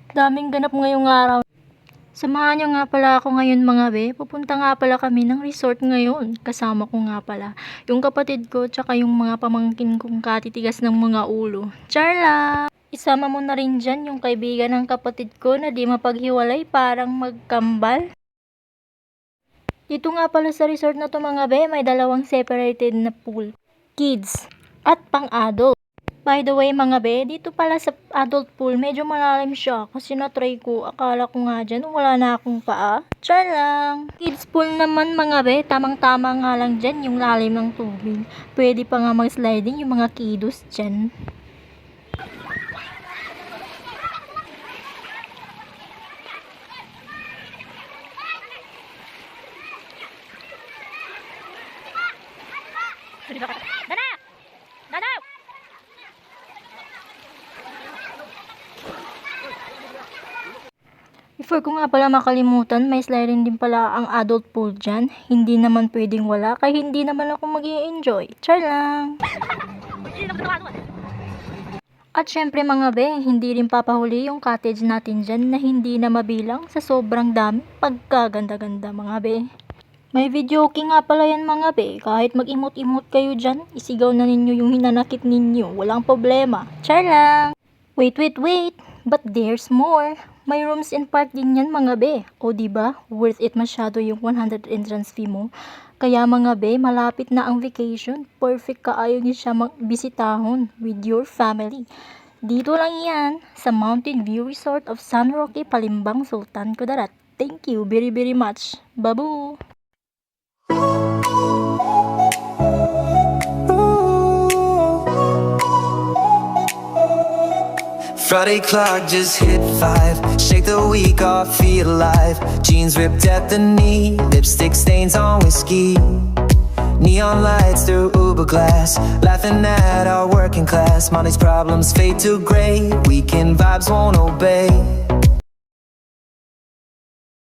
Daming ganap ngayong araw. Samahan niyo nga pala ako ngayon mga be. Pupunta nga pala kami ng resort ngayon. Kasama ko nga pala yung kapatid ko tsaka yung mga pamangkin kong katitigas ng mga ulo. Charla! Isama mo na rin dyan yung kaibigan ng kapatid ko na di mapaghiwalay parang magkambal. Dito nga pala sa resort na to mga be, may dalawang separated na pool. Kids at pang-adult. By the way mga be, dito pala sa adult pool, medyo malalim siya kasi na-try ko. Akala ko nga dyan, wala na akong paa. Char lang! Kids pool naman mga be, tamang-tama nga lang dyan yung lalim ng tubig. Pwede pa nga mag-sliding yung mga kiddos dyan. Before ko nga pala makalimutan, may sliding din pala ang adult pool dyan. Hindi naman pwedeng wala, kaya hindi naman ako mag-i-enjoy. Char lang! At syempre mga be, hindi rin papahuli yung cottage natin dyan na hindi na mabilang sa sobrang dami pagkaganda-ganda mga be. May video okay nga pala yan mga be, kahit mag-imot-imot kayo dyan, isigaw na ninyo yung hinanakit ninyo, walang problema. Char lang! Wait, but there's more. May rooms and park din yan mga be. O diba, worth it masyado yung 100 entrance fee mo. Kaya mga be, malapit na ang vacation. Perfect kaayo niyo siya bisitahon with your family. Dito lang yan sa Mountain View Resort of San Roque, Palimbang, Sultan Kudarat. Thank you very very much. Babu! Friday clock just hit 5. Shake the week off, feel alive. Jeans ripped at the knee, lipstick stains on whiskey. Neon lights through Uber glass, laughing at our working class. Money's problems fade to gray, weekend vibes won't obey.